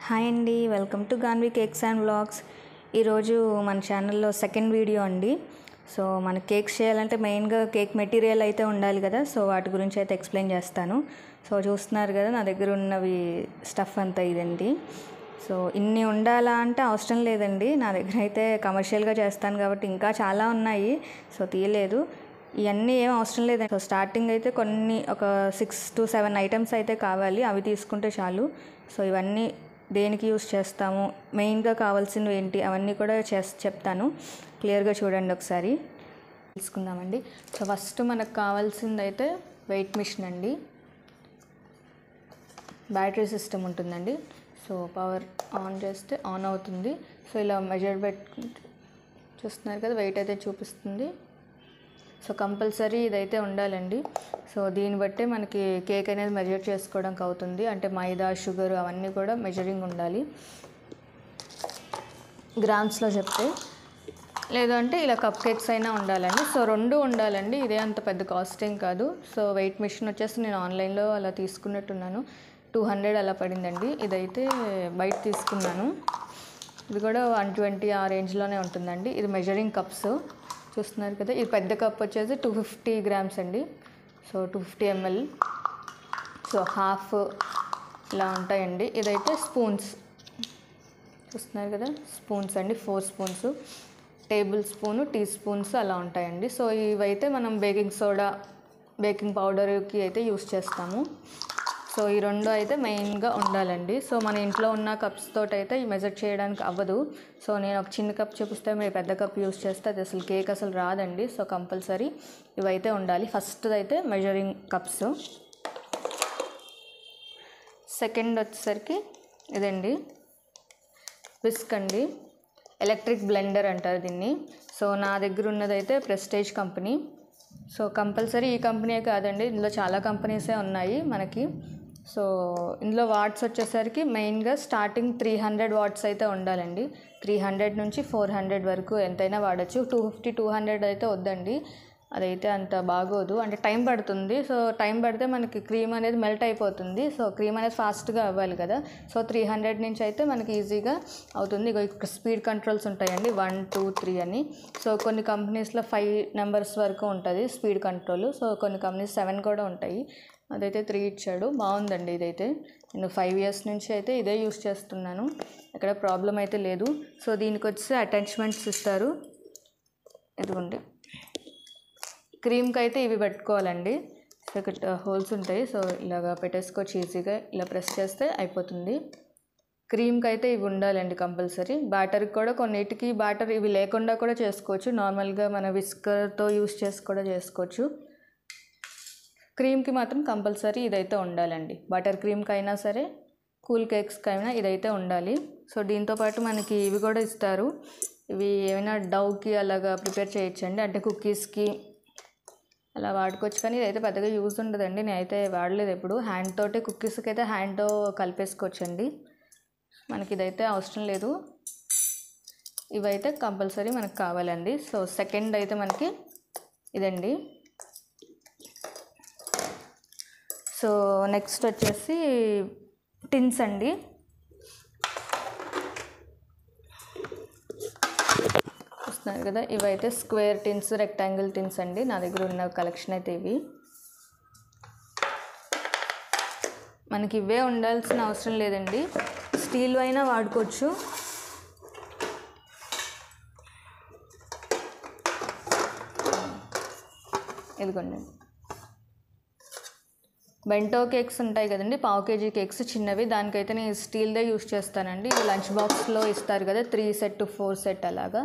Hi అండి, welcome to Ganvi cakes and vlogs. ఈరోజు మన ఛానల్లో సెకండ్ వీడియో అండి. సో మన కేక్స్ చేయాలంటే మెయిన్గా కేక్ మెటీరియల్ అయితే ఉండాలి కదా. సో వాటి గురించి అయితే ఎక్స్ప్లెయిన్ చేస్తాను. సో చూస్తున్నారు కదా, నా దగ్గర ఉన్నవి స్టఫ్ అంతా ఇదండి. సో ఇన్ని ఉండాలా అంటే అవసరం లేదండి, నా దగ్గర అయితే కమర్షియల్గా చేస్తాను కాబట్టి ఇంకా చాలా ఉన్నాయి. సో తీయలేదు, ఇవన్నీ ఏం అవసరం లేదండి. సో స్టార్టింగ్ అయితే ఒక 6 to 7 ఐటమ్స్ అయితే కావాలి, అవి తీసుకుంటే చాలు. సో ఇవన్నీ దేనికి యూస్ చేస్తాము, మెయిన్గా కావాల్సినవి ఏంటి, అవన్నీ కూడా చెప్తాను. క్లియర్గా చూడండి ఒకసారి, తెలుసుకుందామండి. సో ఫస్ట్ మనకు కావాల్సింది అయితే వెయిట్ మిషన్ అండి. బ్యాటరీ సిస్టమ్ ఉంటుందండి. సో పవర్ ఆన్ చేస్తే ఆన్ అవుతుంది. సో ఇలా మెజర్ పెట్టుకుంటే చూస్తున్నారు కదా, వెయిట్ అయితే చూపిస్తుంది. సో కంపల్సరీ ఇదైతే ఉండాలండి. సో దీన్ని బట్టే మనకి కేక్ అనేది మెజర్ చేసుకోవడానికి అవుతుంది. అంటే మైదా, షుగర్ అవన్నీ కూడా మెజరింగ్ ఉండాలి గ్రామ్స్లో చెప్తే. లేదంటే ఇలా కప్ కేక్స్ అయినా ఉండాలండి. సో రెండు ఉండాలండి, ఇదే అంత పెద్ద కాస్ట్ ఏం కాదు. సో వెయిట్ మిషన్ వచ్చేసి నేను ఆన్లైన్లో అలా తీసుకున్నట్టున్నాను, 200 అలా పడిందండి. ఇదైతే బయట తీసుకున్నాను, ఇది కూడా 120 ఆ రేంజ్లోనే ఉంటుందండి. ఇది మెజరింగ్ కప్స్ చూస్తున్నారు కదా, ఇది పెద్ద కప్ వచ్చేసి 250 grams అండి. So 250 ml. సో హాఫ్ ఇలా ఉంటాయండి. ఇదైతే స్పూన్స్ చూస్తున్నారు కదా, స్పూన్స్ అండి, 4 spoons, table spoon, tea spoons అలా ఉంటాయండి. సో ఇవైతే మనం బేకింగ్ సోడా, బేకింగ్ పౌడర్కి అయితే యూస్ చేస్తాము. సో ఈ రెండు అయితే మెయిన్గా ఉండాలండి. సో మన ఇంట్లో ఉన్న కప్స్ తోటి అయితే మెజర్ చేయడానికి అవ్వదు. సో నేను ఒక చిన్న కప్ చూపిస్తే మీరు పెద్ద కప్ యూస్ చేస్తే అది అసలు కేక్ అసలు రాదండి. సో కంపల్సరీ ఇవైతే ఉండాలి. ఫస్ట్ అయితే మెజరింగ్ కప్స్. సెకండ్ వచ్చేసరికి ఇదండి విస్క్ అండి, ఎలక్ట్రిక్ బ్లెండర్ అంటారు దీన్ని. సో నా దగ్గర ఉన్నదైతే ప్రెస్టేజ్ కంపెనీ. సో కంపల్సరీ ఈ కంపెనీయే కాదండి, ఇందులో చాలా కంపెనీసే ఉన్నాయి మనకి. సో ఇందులో వాట్స్ వచ్చేసరికి మెయిన్గా స్టార్టింగ్ 300 వాట్స్ అయితే ఉండాలండి. 300 నుంచి 400 వరకు ఎంతైనా వాడచ్చు. 250, 200 అయితే వద్దండి, అదైతే అంత బాగోదు, అంటే టైం పడుతుంది. సో టైం పడితే మనకి క్రీమ్ అనేది మెల్ట్ అయిపోతుంది. సో క్రీమ్ అనేది ఫాస్ట్గా అవ్వాలి కదా. సో 300 నుంచి అయితే మనకి ఈజీగా అవుతుంది. ఇక్కడ స్పీడ్ కంట్రోల్స్ ఉంటాయండి, 1, 2, 3 అని. సో కొన్ని కంపెనీస్లో 5 numbers వరకు ఉంటుంది స్పీడ్ కంట్రోల్. సో కొన్ని కంపెనీస్ 7 కూడా ఉంటాయి. అదైతే 3 ఇచ్చాడు, బాగుందండి. ఇదైతే నేను 5 years నుంచి అయితే ఇదే యూస్ చేస్తున్నాను, ఎక్కడ ప్రాబ్లం అయితే లేదు. సో దీనికి వచ్చి అటాచ్మెంట్స్ ఇస్తారు, ఇదిగోండి. క్రీమ్కి అయితే ఇవి పెట్టుకోవాలండి. సో ఇక్కడ హోల్స్ ఉంటాయి, సో ఇలాగా పెట్టేసుకోవచ్చు ఈజీగా, ఇలా ప్రెస్ చేస్తే అయిపోతుంది. క్రీమ్కి అయితే ఇవి ఉండాలండి కంపల్సరీ. బ్యాటర్కి కూడా కొన్నిటికి బ్యాటర్ ఇవి లేకుండా కూడా చేసుకోవచ్చు, నార్మల్గా మన విస్కర్తో యూస్ చేసి కూడా చేసుకోవచ్చు. క్రీమ్కి మాత్రం కంపల్సరీ ఇదైతే ఉండాలండి. బటర్ క్రీమ్కి అయినా సరే, కూల్ కేక్స్కి అయినా ఇదైతే ఉండాలి. సో దీంతోపాటు మనకి ఇవి కూడా ఇస్తారు, ఇవి ఏమైనా డౌకి అలాగా ప్రిపేర్ చేయొచ్చండి, అంటే కుకీస్కి అలా వాడుకోవచ్చు. కానీ ఇదైతే పెద్దగా యూజ్ ఉండదండి, నేనైతే వాడలేదు ఎప్పుడు. హ్యాండ్ తోటే కుకీస్కి అయితే హ్యాండ్తో కలిపేసుకోవచ్చండి, మనకి ఇదైతే అవసరం లేదు. ఇవైతే కంపల్సరీ మనకు కావాలండి. సో సెకండ్ అయితే మనకి ఇదండి. సో నెక్స్ట్ వచ్చేసి టిన్స్ అండి. చూస్తున్నారు కదా, ఇవైతే స్క్వేర్ టిన్స్, రెక్టాంగిల్ టిన్స్ అండి. నా దగ్గర ఉన్న కలెక్షన్ అయితే ఇవి. మనకి ఇవే ఉండాల్సిన అవసరం లేదండి, స్టీల్ అయినా వాడుకోవచ్చు. ఇదిగోండి, బెంటో కేక్స్ ఉంటాయి కదండి, 1/2 kg కేక్స్ చిన్నవి, దానికైతే నేను స్టీల్దే యూస్ చేస్తానండి. ఇది లంచ్ బాక్స్లో ఇస్తారు కదా, 3 set 4 set అలాగా,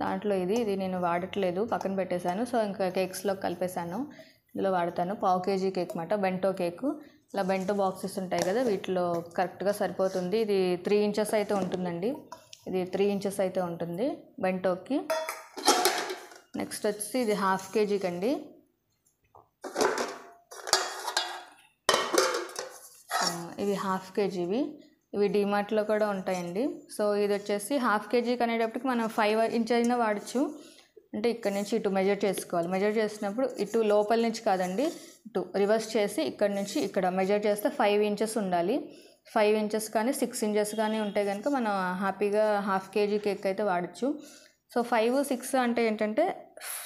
దాంట్లో ఇది నేను వాడట్లేదు, పక్కన పెట్టేశాను. సో ఇంకా కేక్స్లో కలిపేశాను, ఇందులో వాడతాను. 1/2 kg కేక్ మాట, బెంటో కేకు. ఇలా బెంటో బాక్సెస్ ఉంటాయి కదా, వీటిలో కరెక్ట్గా సరిపోతుంది. ఇది 3 inches అయితే ఉంటుందండి, ఇది 3 inches అయితే ఉంటుంది బెంటోకి. నెక్స్ట్ వచ్చి ఇది 1/2 kg అండి. ఇవి 1/2 kg, ఇవి డిమార్ట్లో కూడా ఉంటాయండి. సో ఇది వచ్చేసి 1/2 kg అనేటప్పటికి మనం 5 inch అయినా వాడచ్చు. అంటే ఇక్కడ నుంచి ఇటు మెజర్ చేసుకోవాలి. మెజర్ చేసినప్పుడు ఇటు లోపల నుంచి కాదండి, ఇటు రివర్స్ చేసి ఇక్కడ నుంచి ఇక్కడ మెజర్ చేస్తే 5 ఇంచెస్ ఉండాలి. 5 ఇంచెస్ కానీ 6 ఇంచెస్ కానీ ఉంటే కనుక మనం హ్యాపీగా హాఫ్ కేజీ కేక్ అయితే వాడచ్చు. సో 5, 6 అంటే ఏంటంటే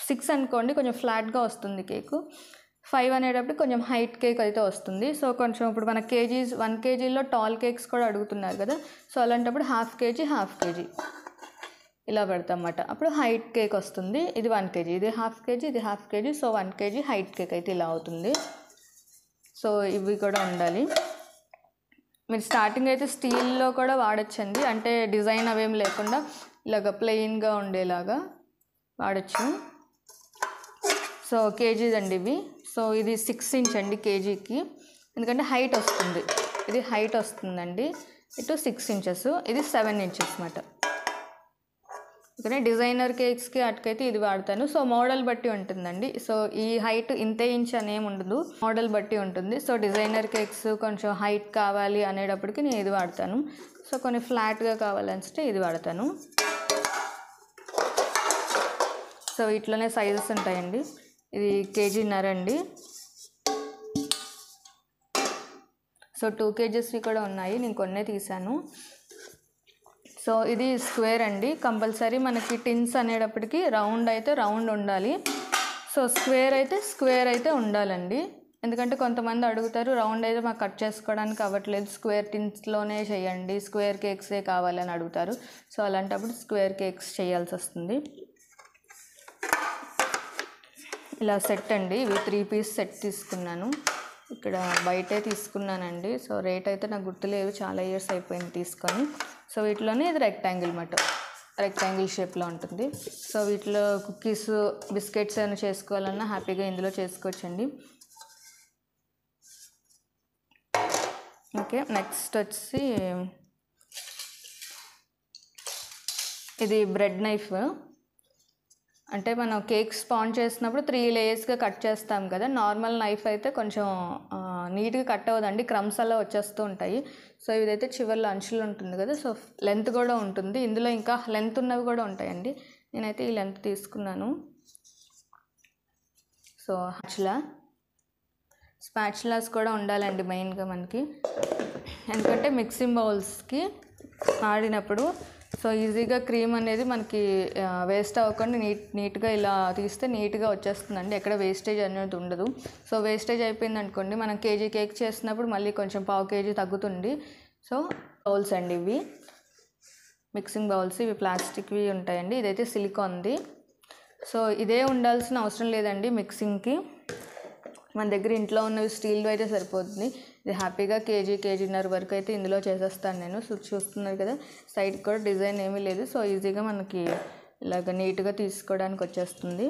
6 అనుకోండి కొంచెం ఫ్లాట్గా వస్తుంది కేకు. 5 అనేటప్పుడు కొంచెం హైట్ కేక్ అయితే వస్తుంది. సో కొంచెం ఇప్పుడు మన 1 కేజీలో టాల్ కేక్స్ కూడా అడుగుతున్నారు కదా, సో అలాంటప్పుడు హాఫ్ కేజీ ఇలా పెడతాం అన్నమాట. అప్పుడు హైట్ కేక్ వస్తుంది. ఇది 1 కేజీ, ఇది హాఫ్ కేజీ, ఇది half KG. So 1 KG height cake అయితే ఇలా అవుతుంది. సో ఇవి కూడా ఉండాలి. మీరు స్టార్టింగ్ అయితే స్టీల్లో కూడా వాడచ్చండి, అంటే డిజైన్ అవేం లేకుండా ఇలాగ ప్లెయిన్గా ఉండేలాగా వాడచ్చు. సో కేజీస్ అండి ఇవి. సో ఇది 6 ఇంచ్ అండి కేజీకి, ఎందుకంటే హైట్ వస్తుంది. ఇది హైట్ వస్తుందండి, ఇటు 6 ఇంచెస్, ఇది 7 ఇంచెస్ అన్నమాట. ఓకే, డిజైనర్ కేక్స్కి అటుకైతే ఇది వాడతాను. సో మోడల్ బట్టి ఉంటుందండి. సో ఈ హైట్ ఇంతే ఇంచ్ అనేమి ఉండదు, మోడల్ బట్టి ఉంటుంది. సో డిజైనర్ కేక్స్ కొంచెం హైట్ కావాలి అనేటప్పటికి నేను ఇది వాడతాను. సో కొన్ని ఫ్లాట్గా కావాలంటే ఇది వాడతాను. సో వీటిలోనే సైజెస్ ఉంటాయండి. ఇది 1.5 కేజీ అండి. సో 2 కేజెస్వి కూడా ఉన్నాయి, నేను కొన్నే తీసాను. సో ఇది స్క్వేర్ అండి. కంపల్సరీ మనకి టిన్స్ అనేటప్పటికి రౌండ్ అయితే రౌండ్ ఉండాలి. సో స్క్వేర్ అయితే ఉండాలండి. ఎందుకంటే కొంతమంది అడుగుతారు రౌండ్ అయితే మాకు కట్ చేసుకోవడానికి అవ్వట్లేదు, స్క్వేర్ టిన్స్లోనే చేయండి, స్క్వేర్ కేక్సే కావాలని అడుగుతారు. సో అలాంటప్పుడు స్క్వేర్ కేక్స్ చేయాల్సి వస్తుంది. ఇలా సెట్ అండి, ఇవి 3 పీస్ సెట్ తీసుకున్నాను. ఇక్కడ బయటే తీసుకున్నానండి. సో రేట్ అయితే నాకు గుర్తులేదు, చాలా ఇయర్స్ అయిపోయింది తీసుకొని. సో వీటిలోనే ఇది రెక్టాంగిల్ షేప్లో ఉంటుంది. సో వీటిలో కుకీస్, బిస్కెట్స్ ఏమైనా చేసుకోవాలన్నా హ్యాపీగా ఇందులో చేసుకోవచ్చండి. ఓకే, నెక్స్ట్ వచ్చి ఇది బ్రెడ్ నైఫ్. అంటే మనం కేక్ స్పాన్ చేసినప్పుడు 3 లేయర్స్గా కట్ చేస్తాం కదా, నార్మల్ నైఫ్ అయితే కొంచెం నీట్గా కట్ అవ్వదండి, క్రమ్స్ అలా వచ్చేస్తూ ఉంటాయి. సో ఇదైతే చివర్లో అంచులు ఉంటుంది కదా, సో లెంత్ కూడా ఉంటుంది. ఇందులో ఇంకా లెంత్ ఉన్నవి కూడా ఉంటాయండి. నేనైతే ఈ లెంత్ తీసుకున్నాను. సో స్పాచులాస్ కూడా ఉండాలండి మెయిన్గా మనకి, ఎందుకంటే మిక్సింగ్ బౌల్స్కి ఆడినప్పుడు సో ఈజీగా క్రీమ్ అనేది మనకి వేస్ట్ అవ్వకుండా నీట్గా ఇలా తీస్తే నీట్గా వచ్చేస్తుందండి, ఎక్కడ వేస్టేజ్ అనేది ఉండదు. సో వేస్టేజ్ అయిపోయింది అనుకోండి, మనం కేజీ కేక్ చేసినప్పుడు మళ్ళీ కొంచెం 1/2 కేజీ తగ్గుతుంది. సో బౌల్స్ అండి ఇవి, మిక్సింగ్ బౌల్స్. ఇవి ప్లాస్టిక్వి ఉంటాయండి, ఇదైతే సిలికాన్ది. సో ఇదే ఉండాల్సిన అవసరం లేదండి మిక్సింగ్కి, మన దగ్గర ఇంట్లో ఉన్నవి స్టీల్వి అయితే సరిపోతుంది. ఇది హ్యాపీగా కేజీన్నర వరకు అయితే ఇందులో చేసేస్తాను నేను. చూస్తున్నారు కదా, సైడ్ కూడా డిజైన్ ఏమీ లేదు. సో ఈజీగా మనకి ఇలాగ నీట్గా తీసుకోవడానికి వచ్చేస్తుంది.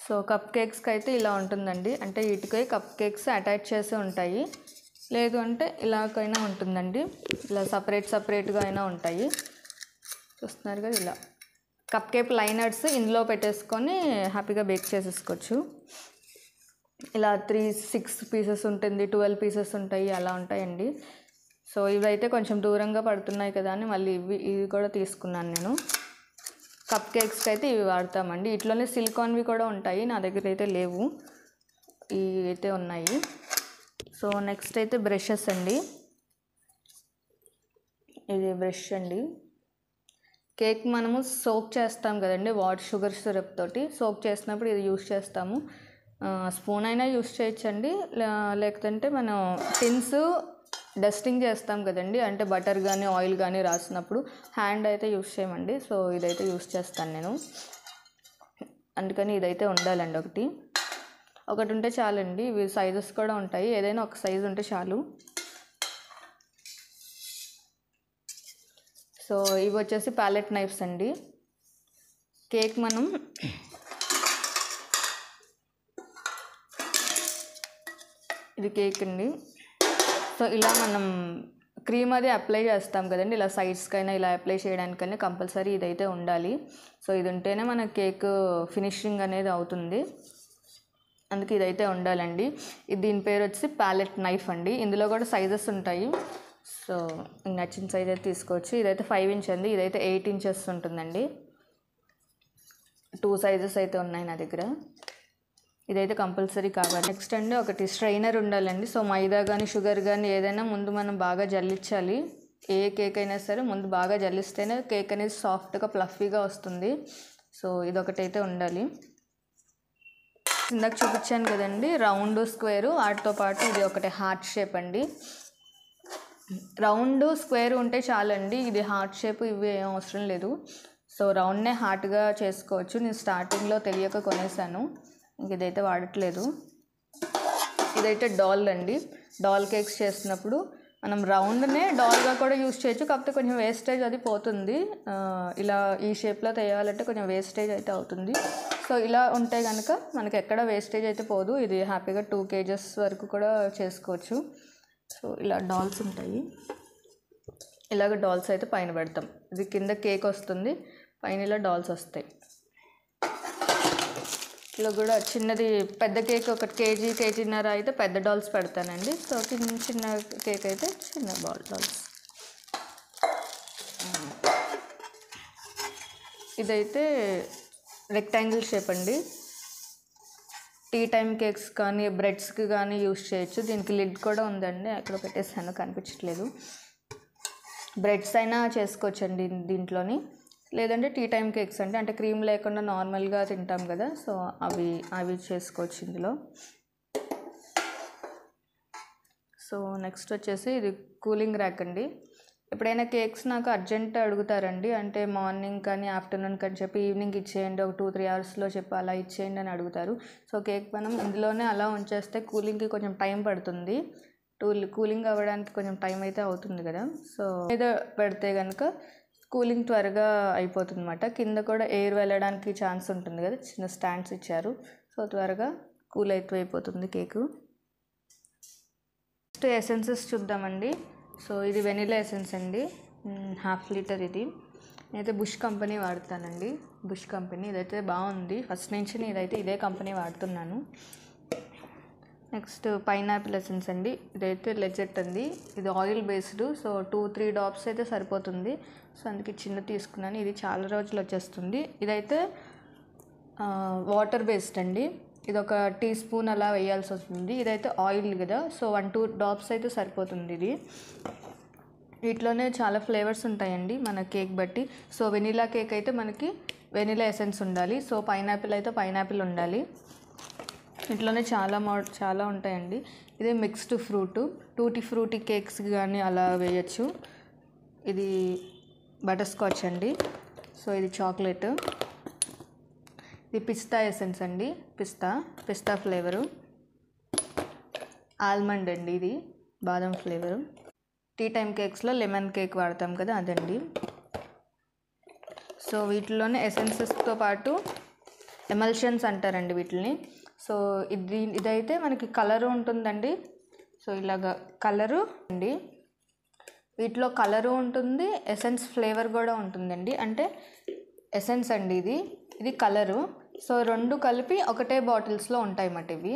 సో కప్ కేక్స్కి అయితే ఇలా ఉంటుందండి, అంటే వీటికి కప్ కేక్స్ అటాచ్ చేసి ఉంటాయి, లేదు అంటే ఇలాగైనా ఉంటుందండి, ఇలా సపరేట్గా అయినా ఉంటాయి. చూస్తున్నారు కదా, ఇలా కప్ కేక్ లైనర్స్ ఇందులో పెట్టేసుకొని హ్యాపీగా బేక్ చేసేసుకోవచ్చు. ఇలా 6 పీసెస్ ఉంటుంది, 12 పీసెస్ ఉంటాయి, అలా ఉంటాయండి. సో ఇవైతే కొంచెం దూరంగా పడుతున్నాయి కదా అని మళ్ళీ ఇవి కూడా తీసుకున్నాను నేను. కప్ కేక్స్కి అయితే ఇవి వాడతామండి. ఇట్లోనే సిలికాన్వి కూడా ఉంటాయి, నా దగ్గర అయితే లేవు, ఇవి అయితే ఉన్నాయి. సో నెక్స్ట్ అయితే బ్రషెస్ అండి. ఇది బ్రష్ అండి. కేక్ మనము సోక్ చేస్తాం కదండి షుగర్ సిరప్ తోటి, సోక్ చేసినప్పుడు ఇది యూస్ చేస్తాము. స్పూన్ అయినా యూస్ చేయొచ్చండి, లేకపోతే మనం టిన్స్ డస్టింగ్ చేస్తాం కదండి, అంటే బటర్ కానీ ఆయిల్ కానీ రాసినప్పుడు హ్యాండ్ అయితే యూస్ చేయమండి. సో ఇదైతే యూస్ చేస్తాను నేను, అందుకని ఇదైతే ఉండాలండి. ఒకటి ఉంటే చాలండి. ఇవి సైజెస్ కూడా ఉంటాయి, ఏదైనా ఒక సైజు ఉంటే చాలు. సో ఇవి వచ్చేసి ప్యాలెట్ నైఫ్స్ అండి. కేక్ మనం ఇది కేక్ అండి. సో ఇలా మనం క్రీమ్ అది అప్లై చేస్తాం కదండి, ఇలా సైడ్స్కైనా ఇలా అప్లై చేయడానికైనా కంపల్సరీ ఇదైతే ఉండాలి. సో ఇది ఉంటేనే మన కేక్ ఫినిషింగ్ అనేది అవుతుంది, అందుకే ఇదైతే ఉండాలండి. దీని పేరు వచ్చి ప్యాలెట్ నైఫ్ అండి. ఇందులో కూడా సైజెస్ ఉంటాయి. సో నచ్చిన సైజ్ అయితే తీసుకోవచ్చు. ఇదైతే 5 ఇంచ్ అండి, ఇదైతే 8 ఇంచెస్ ఉంటుందండి. 2 సైజెస్ అయితే ఉన్నాయి నా దగ్గర. ఇదైతే కంపల్సరీ కావాలి. నెక్స్ట్ అండి ఒకటి స్ట్రైనర్ ఉండాలండి. సో మైదా కానీ షుగర్ కానీ ఏదైనా ముందు మనం బాగా జల్లించాలి. ఏ కేక్ అయినా సరే ముందు బాగా జల్లిస్తేనే కేక్ అనేది సాఫ్ట్గా ఫ్లఫీగా వస్తుంది. సో ఇదొకటైతే ఉండాలి. ఇందాక చూపించాను కదండి రౌండ్ స్క్వేరు, వాటితో పాటు ఇది ఒకటి హార్ట్ షేప్ అండి. రౌండ్ స్క్వేర్ ఉంటే చాలండి, ఇది హార్ట్ షేప్ ఇవి ఏం అవసరం లేదు. సో రౌండ్నే హార్ట్గా చేసుకోవచ్చు. నేను స్టార్టింగ్లో తెలియక కొనేసాను, ఇంక ఇదైతే వాడట్లేదు. ఇదైతే డాల్ అండి. డాల్ కేక్స్ చేస్తున్నప్పుడు మనం రౌండ్నే డాల్గా కూడా యూస్ చేయొచ్చు, కాకపోతే కొంచెం వేస్టేజ్ అది పోతుంది. ఇలా ఈ షేప్లో తేయాలంటే కొంచెం వేస్టేజ్ అయితే అవుతుంది. సో ఇలా ఉంటే కనుక మనకి ఎక్కడ వేస్టేజ్ అయితే పోదు. ఇది హ్యాపీగా 2 kgs వరకు కూడా చేసుకోవచ్చు. సో ఇలా డాల్స్ ఉంటాయి. ఇలాగ డాల్స్ అయితే పైన పెడతాం. ఇది కింద కేక్ వస్తుంది, పైన ఇలా డాల్స్ వస్తాయి. ఇలా కూడా చిన్నది పెద్ద కేక్ 1 kg, 1.5 kg అయితే పెద్ద డాల్స్ పెడతానండి. సో చిన్న కేక్ అయితే చిన్న డాల్స్. ఇదైతే రెక్టాంగిల్ షేప్ అండి. టీ టైమ్ కేక్స్ కానీ బ్రెడ్స్కి కానీ యూస్ చేయొచ్చు. దీనికి లిడ్ కూడా ఉందండి, అక్కడ పెట్టేసాను కనిపించట్లేదు. బ్రెడ్స్ అయినా చేసుకోవచ్చండి దీంట్లోని, లేదంటే టీ టైమ్ కేక్స్ అంటే క్రీమ్ లేకుండా నార్మల్గా తింటాం కదా, సో అవి చేసుకోవచ్చు ఇందులో. సో నెక్స్ట్ వచ్చేసి ఇది కూలింగ్ ర్యాక్ అండి. ఎప్పుడైనా కేక్స్ నాకు అర్జెంట్ అడుగుతారండి, అంటే మార్నింగ్ కానీ ఆఫ్టర్నూన్ కానీ చెప్పి ఈవినింగ్ ఇచ్చేయండి, ఒక 2-3 అవర్స్లో చెప్పి అలా ఇచ్చేయండి అని అడుగుతారు. సో కేక్ మనం ఇందులోనే అలా ఉంచేస్తే కూలింగ్కి కొంచెం టైం పడుతుంది. కూలింగ్ అవ్వడానికి కొంచెం టైం అయితే అవుతుంది కదా. సో మీద పెడితే కనుక కూలింగ్ త్వరగా అయిపోతుంది అన్నమాట. కింద కూడా ఎయిర్ వెళ్ళడానికి ఛాన్స్ ఉంటుంది కదా, చిన్న స్టాండ్స్ ఇచ్చారు. సో త్వరగా కూల్ అయిపోతుంది కేకు. నెక్స్ట్ ఎసెన్సెస్ చూద్దామండి. సో ఇది వెనిలా ఎసెన్స్ అండి, 1/2 లీటర్. ఇది నేనైతే బుష్ కంపెనీ వాడతానండి. బుష్ కంపెనీ ఇదైతే బాగుంది, ఫస్ట్ నుంచి నేనైతే ఇదే కంపెనీ వాడుతున్నాను. నెక్స్ట్ పైనాపిల్ ఎసెన్స్ అండి. ఇదైతే లెజెట్ అండి, ఇది ఆయిల్ బేస్డ్. సో 2-3 డ్రాప్స్ అయితే సరిపోతుంది. సో అందుకే చిన్న తీసుకున్నాను, ఇది చాలా రోజులు వచ్చేస్తుంది. ఇదైతే వాటర్ బేస్డ్ అండి. ఇది 1 టీ స్పూన్ అలా వేయాల్సి వస్తుంది. ఇదైతే ఆయిల్ కదా, సో 1-2 డ్రాప్స్ అయితే సరిపోతుంది. ఇది వీటిలోనే చాలా ఫ్లేవర్స్ ఉంటాయండి మన కేక్ బట్టి. సో వెనిలా కేక్ అయితే మనకి వెనిలా ఎసెన్స్ ఉండాలి. సో పైనాపిల్ అయితే పైనాపిల్ ఉండాలి. వీటిలోనే చాలా ఉంటాయండి. ఇది మిక్స్డ్ ఫ్రూట్, టూటీ ఫ్రూటీ కేక్స్కి కానీ అలా వేయచ్చు. ఇది బటర్ స్కాచ్ అండి. సో ఇది చాక్లెట్. ఇది పిస్తా ఎసెన్స్ అండి, పిస్తా ఫ్లేవరు. ఆల్మండ్ అండి, ఇది బాదం ఫ్లేవరు. టీ టైమ్ కేక్స్లో లెమన్ కేక్ వాడతాం కదా, అదండి. సో వీటిలోనే ఎసెన్సెస్తో పాటు ఎమల్షన్స్ అంటారండి వీటిని. సో ఇదైతే మనకి కలరు ఉంటుందండి. సో ఇలాగా కలరు అండి, వీటిలో కలరు ఉంటుంది, ఎసెన్స్ ఫ్లేవర్ కూడా ఉంటుందండి. అంటే ఎసెన్స్ అండి, ఇది కలరు. సో 2 కలిపి ఒకటే బాటిల్స్లో ఉంటాయి అన్నమాట. ఇవి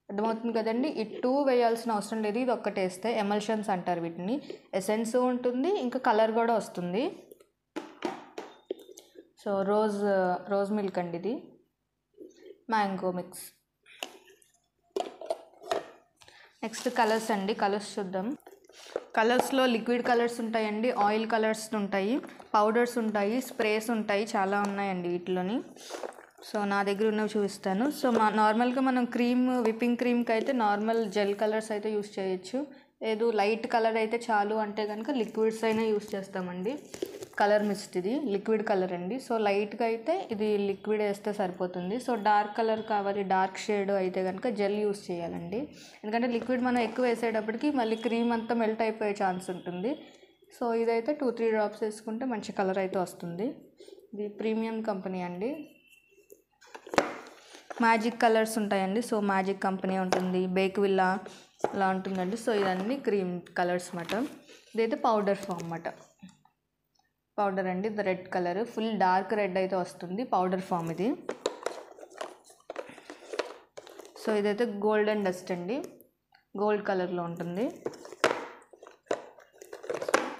అర్థమవుతుంది కదండి. ఈ 2 వేయాల్సిన అవసరం లేదు, ఇది ఒక్కటే వేస్తే ఎమల్షన్స్ అంటారు వీటిని. ఎసెన్స్ ఉంటుంది, ఇంకా కలర్ కూడా వస్తుంది. సో రోజ్ మిల్క్ అండి, ఇది మ్యాంగో మిక్స్. నెక్స్ట్ కలర్స్ అండి. కలర్స్ చూద్దాం. కలర్స్లో లిక్విడ్ కలర్స్ ఉంటాయండి, ఆయిల్ కలర్స్ ఉంటాయి, పౌడర్స్ ఉంటాయి, స్ప్రేస్ ఉంటాయి, చాలా ఉన్నాయండి వీటిలోని. సో నా దగ్గర ఉన్నవి చూపిస్తాను. సో నార్మల్గా మనం విప్పింగ్ క్రీమ్కి అయితే నార్మల్ జెల్ కలర్స్ అయితే యూస్ చేయొచ్చు. లేదు లైట్ కలర్ అయితే చాలు అంటే కనుక లిక్విడ్స్ అయినా యూస్ చేస్తామండి. కలర్ మిస్ట్ ఇది లిక్విడ్ కలర్ అండి. సో లైట్గా అయితే ఇది లిక్విడ్ వేస్తే సరిపోతుంది. సో డార్క్ కలర్ కావాలి, డార్క్ షేడ్ అయితే కనుక జెల్ యూస్ చేయాలండి. ఎందుకంటే లిక్విడ్ మనం ఎక్కువ వేసేటప్పటికి మళ్ళీ క్రీమ్ అంతా మెల్ట్ అయిపోయే ఛాన్స్ ఉంటుంది. సో ఇదైతే 2-3 డ్రాప్స్ వేసుకుంటే మంచి కలర్ అయితే వస్తుంది. ఇది ప్రీమియం కంపెనీ అండి. మ్యాజిక్ కలర్స్ ఉంటాయండి. సో మ్యాజిక్ కంపెనీ ఉంటుంది, బేక్ విల్లా అలా ఉంటుందండి. సో ఇవన్నీ క్రీమ్ కలర్స్ అన్నమాట. ఇదైతే పౌడర్ ఫామ్ అన్నమాట. పౌడర్ అండి, ఇది red colour, full dark red అయితే వస్తుంది, పౌడర్ ఫామ్ ఇది. సో ఇదైతే గోల్డెన్ డస్ట్ అండి, గోల్డ్ కలర్లో ఉంటుంది.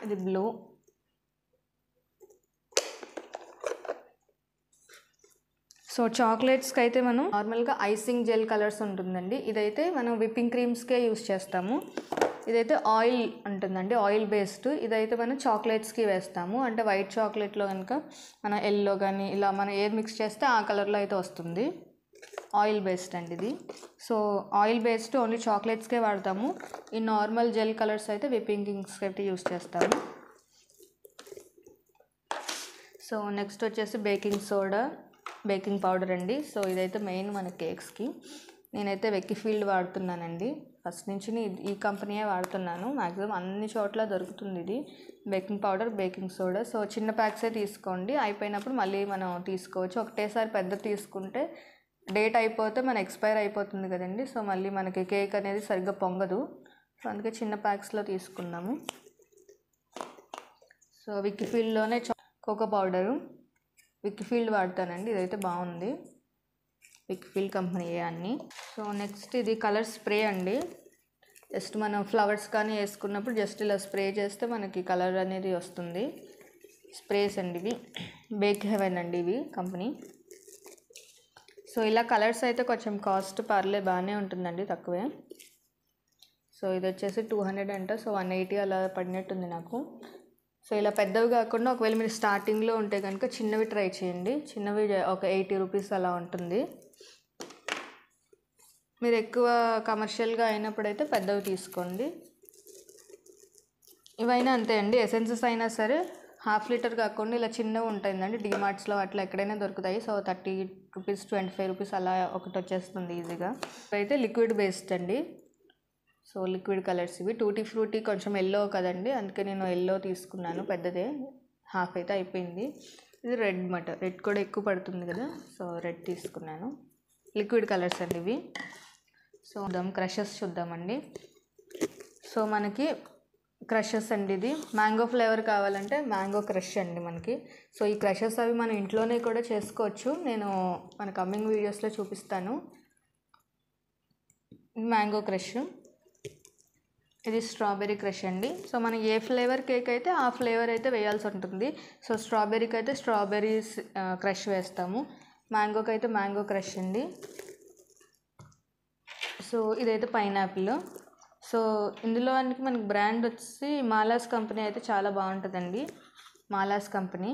ఇది బ్లూ. సో చాక్లెట్స్కి అయితే మనం నార్మల్గా ఐసింగ్ జెల్ కలర్స్ ఉంటుందండి. ఇదైతే మనం విప్పింగ్ క్రీమ్స్కే యూస్ చేస్తాము. ఇదైతే ఆయిల్ ఉంటుందండి, ఆయిల్ బేస్డ్. ఇదైతే మనం చాక్లెట్స్కి వేస్తాము. అంటే వైట్ చాక్లెట్లో కనుక మనం ఎల్లో కానీ ఇలా మనం ఏది మిక్స్ చేస్తే ఆ కలర్లో అయితే వస్తుంది. ఆయిల్ బేస్డ్ అండి ఇది. సో ఆయిల్ బేస్డ్ ఓన్లీ చాక్లెట్స్కే వాడతాము. ఈ నార్మల్ జెల్ కలర్స్ అయితే విప్పింగ్ క్రీమ్స్కి అయితే యూస్ చేస్తాము. సో నెక్స్ట్ వచ్చేసి బేకింగ్ సోడా, బేకింగ్ పౌడర్ అండి. సో ఇదైతే మెయిన్ మన కేక్స్కి. నేనైతే వెక్కిఫీల్డ్ వాడుతున్నానండి. ఫస్ట్ నుంచి ఈ కంపెనీయే వాడుతున్నాను. మ్యాక్సిమం అన్ని చోట్ల దొరుకుతుంది ఇది baking powder, baking soda. So చిన్న ప్యాక్సే తీసుకోండి, అయిపోయినప్పుడు మళ్ళీ మనం తీసుకోవచ్చు. ఒకటేసారి పెద్ద తీసుకుంటే డేట్ అయిపోతే మన ఎక్స్పైర్ అయిపోతుంది కదండి. సో మళ్ళీ మనకి కేక్ అనేది సరిగ్గా పొంగదు. సో అందుకే చిన్న ప్యాక్స్లో తీసుకుందాము. సో విక్కిఫీల్డ్లోనే కోకో పౌడరు, విక్కిఫీల్డ్ వాడతానండి. ఇదైతే బాగుంది, విక్కిఫీల్డ్ కంపెనీయే అన్నీ. సో నెక్స్ట్ ఇది కలర్ స్ప్రే అండి. జస్ట్ మనం ఫ్లవర్స్ కానీ వేసుకున్నప్పుడు జస్ట్ ఇలా స్ప్రే చేస్తే మనకి కలర్ అనేది వస్తుంది. స్ప్రేస్ అండి ఇవి, బేక్ హెవెన్ అండి ఇవి కంపెనీ. సో ఇలా కలర్స్ అయితే కొంచెం కాస్ట్ బాగానే ఉంటుందండి, తక్కువే. సో ఇది వచ్చేసి 200 అంట. సో 180 అలా పడినట్టుంది నాకు. సో ఇలా పెద్దవి కాకుండా ఒకవేళ మీరు స్టార్టింగ్లో ఉంటే కనుక చిన్నవి ట్రై చేయండి. చిన్నవి ఒక 80 రూపీస్ అలా ఉంటుంది. మీరు ఎక్కువ కమర్షియల్గా అయినప్పుడైతే పెద్దవి తీసుకోండి. ఇవైనా అంతే అండి, ఎసెన్సెస్ అయినా సరే 1/2 లీటర్ కాకుండా ఇలా చిన్నవి ఉంటాయండి. డీమార్ట్స్లో అట్లా ఎక్కడైనా దొరుకుతాయి. సో 30 రూపీస్, 25 రూపీస్ అలా ఒకటి వచ్చేస్తుంది ఈజీగా. అయితే లిక్విడ్ బేస్డ్ అండి. సో లిక్విడ్ కలర్స్ ఇవి. టూటీ ఫ్రూటీ కొంచెం ఎల్లో కదండి, అందుకే నేను ఎల్లో తీసుకున్నాను, పెద్దదే. 1/2 అయితే అయిపోయింది. ఇది రెడ్ మాట, రెడ్ కూడా ఎక్కువ పడుతుంది కదా, సో రెడ్ తీసుకున్నాను. లిక్విడ్ కలర్స్ అండి ఇవి. సో క్రషెస్ చూద్దామండి. సో మనకి క్రషెస్ అండి, ఇది మ్యాంగో ఫ్లేవర్ కావాలంటే మ్యాంగో క్రష్ అండి మనకి. సో ఈ క్రషెస్ అవి మనం ఇంట్లోనే కూడా చేసుకోవచ్చు. నేను మన కమింగ్ వీడియోస్లో చూపిస్తాను. మ్యాంగో క్రష్, ఇది స్ట్రాబెర్రీ క్రష్ అండి. సో మనం ఏ ఫ్లేవర్ కేక్ అయితే ఆ ఫ్లేవర్ అయితే వేయాల్సి ఉంటుంది. సో స్ట్రాబెర్రీకి అయితే స్ట్రాబెర్రీస్ క్రష్ వేస్తాము, మ్యాంగోకి అయితే మ్యాంగో క్రష్ అండి. సో ఇదైతే పైనాపిల్. సో ఇందులో మనకి బ్రాండ్ వచ్చి మాలాస్ కంపెనీ అయితే చాలా బాగుంటుందండి, మాలాస్ కంపెనీ.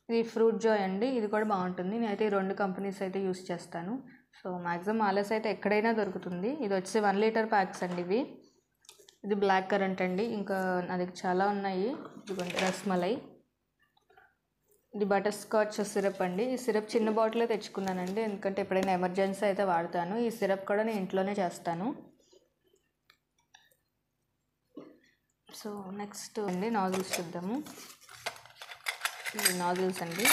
ఇది ఫ్రూట్ జాయ్ అండి, ఇది కూడా బాగుంటుంది. నేనైతే ఈ 2 కంపెనీస్ అయితే యూస్ చేస్తాను. సో మ్యాక్సిమం మాలాస్ అయితే ఎక్కడైనా దొరుకుతుంది. ఇది వచ్చి 1 లీటర్ ప్యాక్స్ అండి ఇవి. ఇది బ్లాక్ కరెంట్ అండి, ఇంకా నా దగ్గర చాలా ఉన్నాయి. ఇదిగోండి రస్మలై, ఇది బటర్ స్కాచ్ సిరప్ అండి. ఈ సిరప్ చిన్న బాటిల్లో తెచ్చుకున్నానండి, ఎందుకంటే ఎప్పుడైనా ఎమర్జెన్సీ అయితే వాడతాను. ఈ సిరప్ కూడా నేను ఇంట్లోనే చేస్తాను. సో నెక్స్ట్ అండి నాజిల్స్ చూద్దాము. ఇది నాజిల్స్ అండి.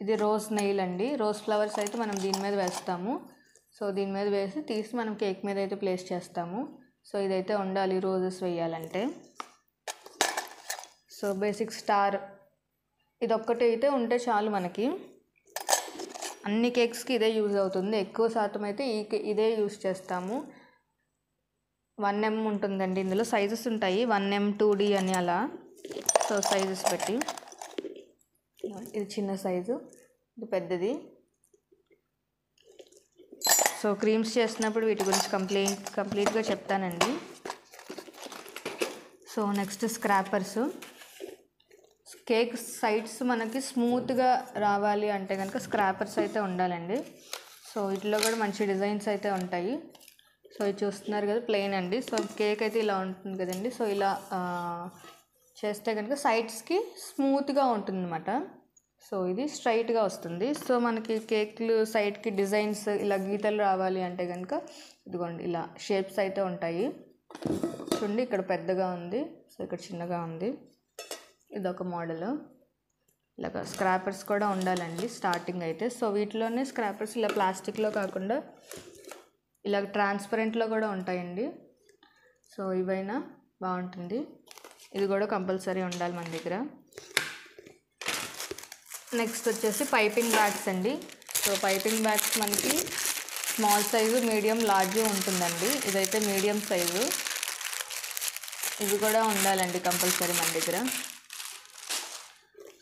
ఇది రోజ్ నెయిల్ అండి. రోజ్ ఫ్లవర్స్ అయితే మనం దీని మీద వేస్తాము. సో దీని మీద వేసి తీసి మనం కేక్ మీద అయితే ప్లేస్ చేస్తాము. సో ఇదైతే ఉండాలి రోజెస్ వేయాలంటే. సో బేసిక్ స్టార్, ఇదొక్కటి అయితే ఉంటే చాలు మనకి. అన్ని కేక్స్కి ఇదే యూజ్ అవుతుంది. ఎక్కువ శాతం అయితే ఇదే యూజ్ చేస్తాము. 1M ఉంటుందండి, ఇందులో సైజెస్ ఉంటాయి 1M 2D అని అలా. సో సైజెస్ పెట్టి, ఇది చిన్న సైజు, ఇది పెద్దది. సో క్రీమ్స్ చేస్తున్నప్పుడు వీటి గురించి కంప్లీట్గా చెప్తానండి. So next scrapers. Cake sides మనకి స్మూత్గా రావాలి అంటే కనుక స్క్రాపర్స్ అయితే ఉండాలండి. సో వీటిలో కూడా మంచి డిజైన్స్ అయితే ఉంటాయి. సో ఇది చూస్తున్నారు కదా, ప్లెయిన్ అండి. సో కేక్ అయితే ఇలా ఉంటుంది కదండి. సో ఇలా చేస్తే కనుక సైడ్స్కి స్మూత్గా ఉంటుంది అన్నమాట. సో ఇది స్ట్రైట్గా వస్తుంది. సో మనకి కేక్లు సైడ్కి డిజైన్స్ ఇలా గీతలు రావాలి అంటే కనుక ఇదిగోండి ఇలా షేప్స్ అయితే ఉంటాయి. చూడండి, ఇక్కడ పెద్దగా ఉంది, సో ఇక్కడ చిన్నగా ఉంది. ఇదొక మోడల్. ఇలాగ స్క్రాపర్స్ కూడా ఉండాలండి స్టార్టింగ్ అయితే. సో వీటిలోనే స్క్రాపర్స్ ఇలా ప్లాస్టిక్లో కాకుండా ఇలా ట్రాన్స్పరెంట్లో కూడా ఉంటాయండి. సో ఇవైనా బాగుంటుంది. ఇది కూడా కంపల్సరీ ఉండాలి మన దగ్గర. నెక్స్ట్ వచ్చేసి పైపింగ్ బ్యాగ్స్ అండి. సో పైపింగ్ బ్యాగ్స్ మనకి స్మాల్ సైజు, మీడియం, లార్జ్ ఉంటుందండి. ఇదైతే మీడియం సైజు. ఇవి కూడా ఉండాలండి కంపల్సరీ మన దగ్గర.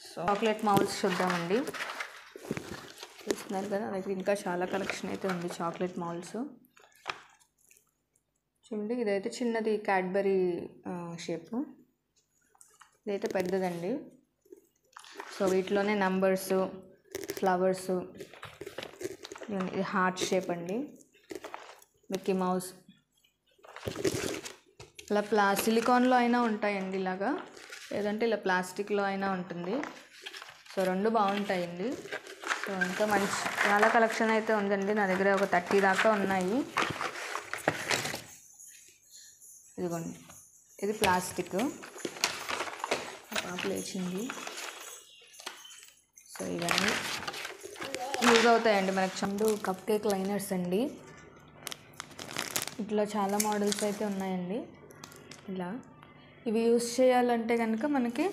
సో చాక్లెట్ మౌల్స్ చూద్దామండి. చూస్తున్నారు కదా, దగ్గర ఇంకా చాలా కలెక్షన్ అయితే ఉంది చాక్లెట్ మౌల్స్. చూడండి, ఇదైతే చిన్నది క్యాడ్బరీ షేపు, ఇదైతే పెద్దదండి. సో వీటిలోనే నంబర్సు, ఫ్లవర్సు, ఇది హార్ట్ షేప్ అండి, మిక్కీ మౌస్. ఇలా సిలికాన్లో అయినా ఉంటాయండి ఇలాగా, లేదంటే ఇలా ప్లాస్టిక్లో అయినా ఉంటుంది. సో రెండు బాగుంటాయండి. సో ఇంకా మంచి చాలా కలెక్షన్ అయితే ఉందండి నా దగ్గర, ఒక 30 దాకా ఉన్నాయి. ఇదిగోండి, ఇది ప్లాస్టిక్ లేచింది. సో ఇవన్నీ యూజ్ అవుతాయండి మనకు. చందు కప్ కేక్ లైనర్స్ అండి, ఇట్లా చాలా మోడల్స్ అయితే ఉన్నాయండి. ఇలా ఇవి యూజ్ చేయాలంటే కనుక మనకి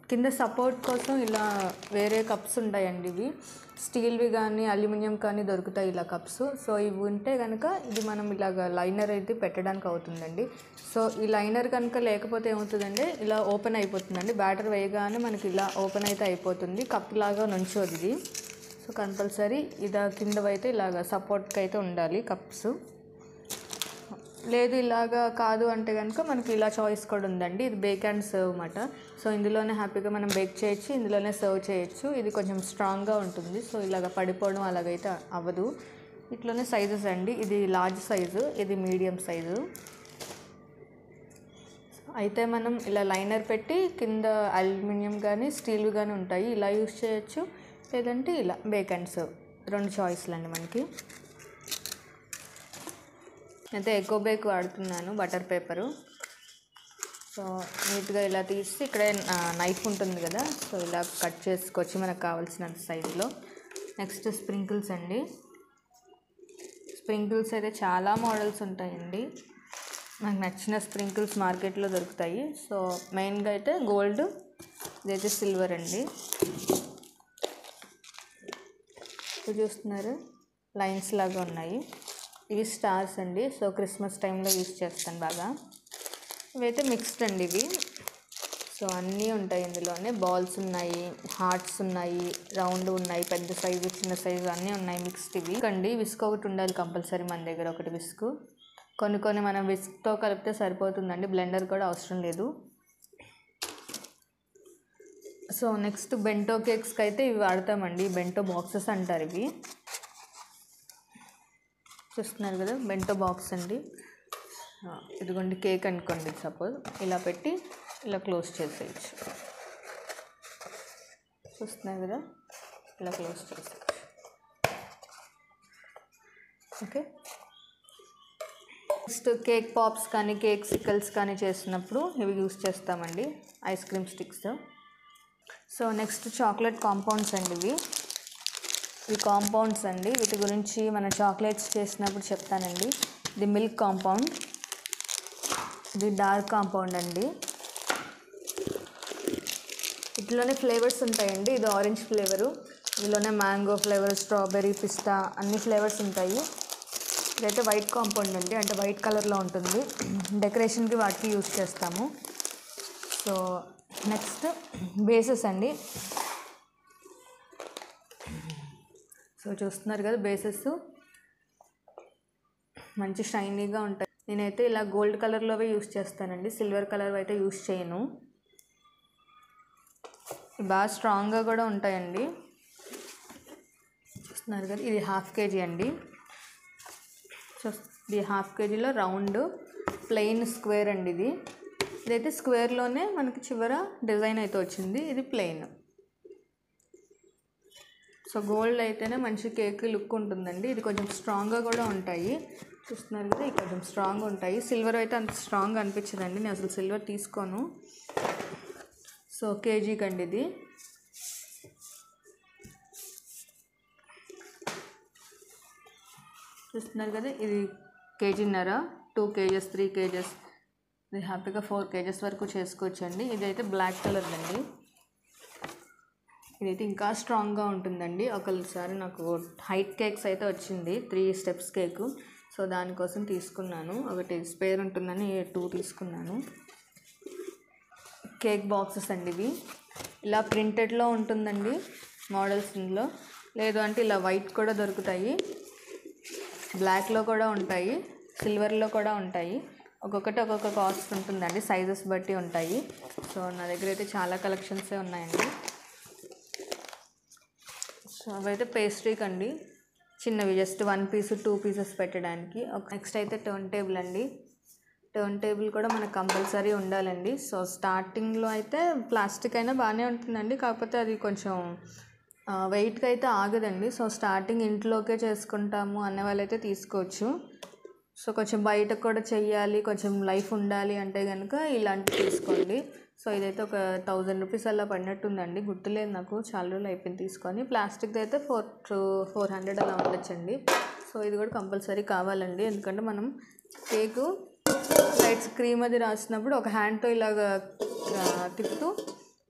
కింద సపోర్ట్ కోసం ఇలా వేరే కప్స్ ఉంటాయండి. ఇవి స్టీల్వి కానీ అల్యూమినియం కానీ దొరుకుతాయి ఇలా కప్స్. సో ఇవి ఉంటే కనుక ఇది మనం ఇలాగ లైనర్ అయితే పెట్టడానికి అవుతుందండి. సో ఈ లైనర్ కనుక లేకపోతే ఏమవుతుందంటే ఇలా ఓపెన్ అయిపోతుందండి. బ్యాటర్ వేయగానే మనకి ఇలా ఓపెన్ అయితే అయిపోతుంది, కప్ లాగా నుంచోది ఇది. సో కంపల్సరీ ఇది కిందవైతే ఇలాగ సపోర్ట్కి అయితే ఉండాలి కప్స్. లేదు ఇలాగా కాదు అంటే కనుక మనకి ఇలా చాయిస్ కూడా ఉందండి. ఇది బేక్ అండ్ సర్వ్ అన్నమాట. సో ఇందులోనే హ్యాపీగా మనం బేక్ చేయొచ్చు, ఇందులోనే సర్వ్ చేయొచ్చు. ఇది కొంచెం స్ట్రాంగ్గా ఉంటుంది, సో ఇలాగ పడిపోవడం అలాగైతే అవ్వదు. ఇట్లోనే సైజెస్ అండి, ఇది లార్జ్ సైజు, ఇది మీడియం సైజు. అయితే మనం ఇలా లైనర్ పెట్టి కింద అల్యూమినియం కానీ స్టీల్ కానీ ఉంటాయి, ఇలా యూస్ చేయొచ్చు. లేదంటే ఇలా బేక్ అండ్ సర్వ్, 2 చాయిస్లు అండి మనకి. అయితే ఎకో బేక్ వాడుతున్నాను, బటర్ పేపరు. సో నీట్గా ఇలా తీసి ఇక్కడే నైఫ్ ఉంటుంది కదా, సో ఇలా కట్ చేసుకోవచ్చు మనకు కావాల్సినంత సైజులో. నెక్స్ట్ స్ప్రింకిల్స్ అండి. స్ప్రింకిల్స్ అయితే చాలా మోడల్స్ ఉంటాయండి, నాకు నచ్చిన స్ప్రింకిల్స్ మార్కెట్లో దొరుకుతాయి. సో మెయిన్గా అయితే గోల్డ్, ఇదైతే సిల్వర్ అండి. ఇది చూస్తున్నారు, లైన్స్ లాగా ఉన్నాయి, ఇవి స్టార్స్ అండి. సో క్రిస్మస్ టైంలో యూస్ చేస్తాను బాగా. ఇవైతే మిక్స్డ్ అండి ఇవి. సో అన్నీ ఉంటాయి ఇందులోనే, బాల్స్ ఉన్నాయి, హార్ట్స్ ఉన్నాయి, రౌండ్ ఉన్నాయి, పెద్ద సైజు చిన్న సైజు అన్నీ ఉన్నాయి మిక్స్డ్. ఇవి అండి, విస్క్ ఒకటి ఉండాలి కంపల్సరీ మన దగ్గర, ఒకటి విస్క్. కొన్ని మనం విస్క్తో కలిపితే సరిపోతుందండి, బ్లెండర్ కూడా అవసరం లేదు. సో నెక్స్ట్ బెంటో కేక్స్కి అయితే ఇవి వాడతామండి, బెంటో బాక్సెస్ అంటారు ఇవి. చూస్తున్నారు కదా, బెంటో బాక్స్ అండి. ఇదిగోండి కేక్ అనుకోండి, సపోజ్ ఇలా పెట్టి ఇలా క్లోజ్ చేసేయచ్చు. చూస్తున్నారు కదా, ఇలా క్లోజ్ చేసేయచ్చు. ఓకే, నెక్స్ట్ కేక్ పాప్స్ కానీ కేక్ సికల్స్ కానీ చేసినప్పుడు ఇవి యూస్ చేస్తామండి, ice cream sticks. So next chocolate compounds అండి. ఇవి కాంపౌండ్స్ అండి, వీటి గురించి మన చాక్లెట్స్ చేసినప్పుడు చెప్తానండి. ఇది మిల్క్ కాంపౌండ్, ఇది డార్క్ కాంపౌండ్ అండి. వీటిలోనే ఫ్లేవర్స్ ఉంటాయండి, ఇది ఆరెంజ్ ఫ్లేవరు, ఇందులోనే మ్యాంగో ఫ్లేవర్, స్ట్రాబెర్రీ, పిస్తా అన్ని ఫ్లేవర్స్ ఉంటాయి. ఇదైతే వైట్ కాంపౌండ్ అండి, అంటే వైట్ కలర్లో ఉంటుంది, డెకరేషన్కి వాటికి యూస్ చేస్తాము. సో నెక్స్ట్ బేసెస్ అండి. సో చూస్తున్నారు కదా, బేసెస్ మంచి షైనీగా ఉంటాయి. నేనైతే ఇలా గోల్డ్ కలర్లోవే యూస్ చేస్తానండి, సిల్వర్ కలర్ అయితే యూస్ చేయను. బాగా స్ట్రాంగ్గా కూడా ఉంటాయండి. చూస్తున్నారు కదా, ఇది 1/2 kg అండి. సో ఇది 1/2 kgలో రౌండ్ ప్లెయిన్ స్క్వేర్ అండి. ఇదైతే స్క్వేర్లోనే మనకి చివర డిజైన్ అయితే వచ్చింది, ఇది ప్లెయిన్. సో గోల్డ్ అయితేనే మంచి కేక్ లుక్ ఉంటుందండి. ఇది కొంచెం స్ట్రాంగ్గా కూడా ఉంటాయి, చూస్తున్నారు కదా, ఇది కొంచెం స్ట్రాంగ్ ఉంటాయి. సిల్వర్ అయితే అంత స్ట్రాంగ్ అనిపించదండి, నేను అసలు సిల్వర్ తీసుకోను. సో కేజీకి అండి ఇది. చూస్తున్నారు కదా, ఇది 1.5 kg, 2 kgs, 3 kgs, ఇది హ్యాపీగా 4 kgs వరకు చేసుకోవచ్చండి. ఇదైతే బ్లాక్ కలర్ అండి, ఇదైతే ఇంకా స్ట్రాంగ్గా ఉంటుందండి. ఒకసారి నాకు హైట్ కేక్స్ అయితే వచ్చింది, 3 steps కేకు. సో దానికోసం తీసుకున్నాను. ఒకటి స్పేర్ ఉంటుందని 2 తీసుకున్నాను. కేక్ బాక్సెస్ అండి ఇవి. ఇలా ప్రింటెడ్లో ఉంటుందండి మోడల్స్ ఇందులో. లేదు అంటే ఇలా వైట్ కూడా దొరుకుతాయి, బ్లాక్లో కూడా ఉంటాయి, సిల్వర్లో కూడా ఉంటాయి. ఒక్కొక్కటి ఒక్కొక్క కాస్ట్ ఉంటుందండి, సైజెస్ బట్టి ఉంటాయి. సో నా దగ్గర అయితే చాలా కలెక్షన్సే ఉన్నాయండి. సో అవైతే పేస్ట్రీకి అండి, చిన్నవి జస్ట్ 1 పీస్ 2 పీసెస్ పెట్టడానికి. నెక్స్ట్ అయితే టర్న్ టేబుల్ అండి. టర్న్ టేబుల్ కూడా మనకు కంపల్సరీ ఉండాలండి. సో స్టార్టింగ్లో అయితే ప్లాస్టిక్ అయినా బాగానే ఉంటుందండి, కాకపోతే అది కొంచెం వెయిట్కి అయితే ఆగదండి. సో స్టార్టింగ్ ఇంట్లోకే చేసుకుంటాము అనే వాళ్ళైతే తీసుకోవచ్చు. సో కొంచెం బయటకు కూడా చెయ్యాలి, కొంచెం లైఫ్ ఉండాలి అంటే కనుక ఇలాంటివి తీసుకోండి. సో ఇదైతే ఒక 1000 రూపీస్ అలా పడినట్టుందండి, గుర్తులేదు నాకు, చాలా రోజులు అయిపోయింది తీసుకొని. ప్లాస్టిక్ది అయితే 400 అలా ఉండొచ్చండి. సో ఇది కూడా కంపల్సరీ కావాలండి, ఎందుకంటే మనం కేకు లైట్స్ క్రీమ్ అది రాసినప్పుడు ఒక హ్యాండ్తో ఇలాగ తిప్పుతూ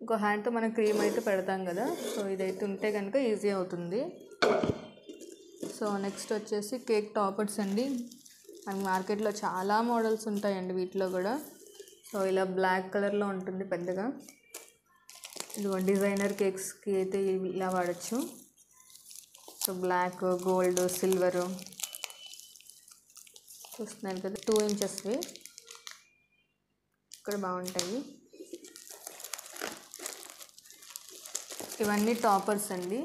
ఇంకో హ్యాండ్తో మనం క్రీమ్ అయితే పెడతాం కదా. సో ఇదైతే ఉంటే కనుక ఈజీ అవుతుంది. సో నెక్స్ట్ వచ్చేసి కేక్ టాపర్స్ అండి. మనకి మార్కెట్లో చాలా మోడల్స్ ఉంటాయండి వీటిలో కూడా. సో ఇలా బ్లాక్ కలర్లో ఉంటుంది పెద్దగా. ఇదిగో డిజైనర్ కేక్స్కి అయితే ఇలా వాడచ్చు. సో బ్లాక్, గోల్డ్, సిల్వరు చూస్తున్నారు కదా, 2 ఇంచెస్వి ఇక్కడ బాగుంటాయి. ఇవన్నీ టాపర్స్ అండి.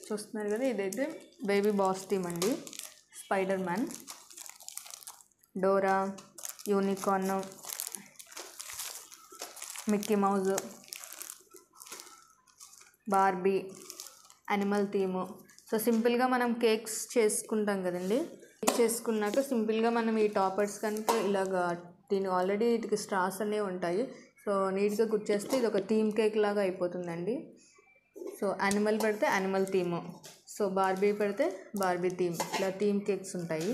చూస్తున్నారు కదా, ఇదైతే బేబీ బాస్ థీమ్ అండి. Spider Man, Dora, unicorn, Mickey Mouse, Barbie, animal theme. So సింపుల్గా మనం కేక్స్ చేసుకుంటాం కదండి, కేక్ చేసుకున్నాక సింపుల్గా మనం ఈ టాపర్స్ కనుక ఇలాగా, దీని ఆల్రెడీ వీటికి స్ట్రాస్ అనేవి ఉంటాయి. సో నీట్గా కుచ్చేస్తే ఇది ఒక థీమ్ కేక్ లాగా అయిపోతుందండి. సో యానిమల్ పెడితే యానిమల్ థీము, సో బార్బీ పెడితే బార్బీ థీమ్, ఇలా థీమ్ కేక్స్ ఉంటాయి.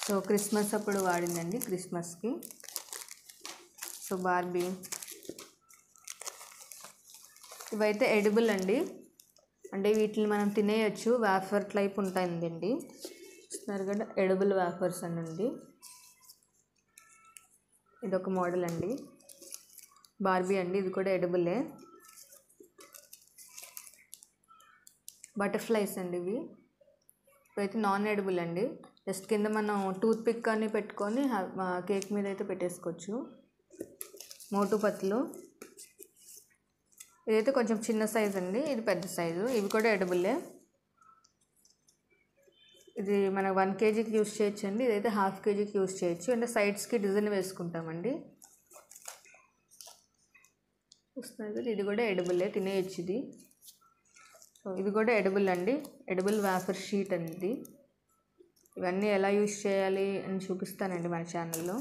సో క్రిస్మస్ అప్పుడు వాడిందండి, క్రిస్మస్కి. So Barbie. ఇవైతే ఎడిబుల్ అండి, అంటే వీటిని మనం తినేయచ్చు, వేఫర్ టైప్ ఉంటాయండి. చూస్తున్నారు కదా, ఎడిబుల్ వేఫర్స్ అని ఉంది. ఇదొక మోడల్ అండి, బార్బీ అండి, ఇది కూడా ఎడిబులే. బటర్ఫ్లైస్ అండి ఇవి. ఇవైతే నాన్ ఎడిబుల్ అండి, జస్ట్ కింద మనం టూత్ పిక్ అని పెట్టుకొని కేక్ మీద అయితే పెట్టేసుకోవచ్చు. మోటు పత్లు, ఇదైతే కొంచెం చిన్న సైజు అండి, ఇది పెద్ద సైజు. ఇవి కూడా ఎడిబుల్లే. ఇది మన 1 kgకి యూస్ చేయొచ్చు అండి, ఇదైతే 1/2 kgకి యూస్ చేయొచ్చు, అంటే సైడ్స్కి డిజైన్ వేసుకుంటామండి. చూస్తున్నారు కదా, ఇది కూడా ఎడిబుల్లే, తినేయచ్చు ఇది. సో ఇది కూడా ఎడిబుల్ అండి, ఎడిబుల్ వేఫర్ షీట్ అనేది. ఇవన్నీ ఎలా యూస్ చేయాలి అని చూపిస్తానండి మన ఛానల్లో.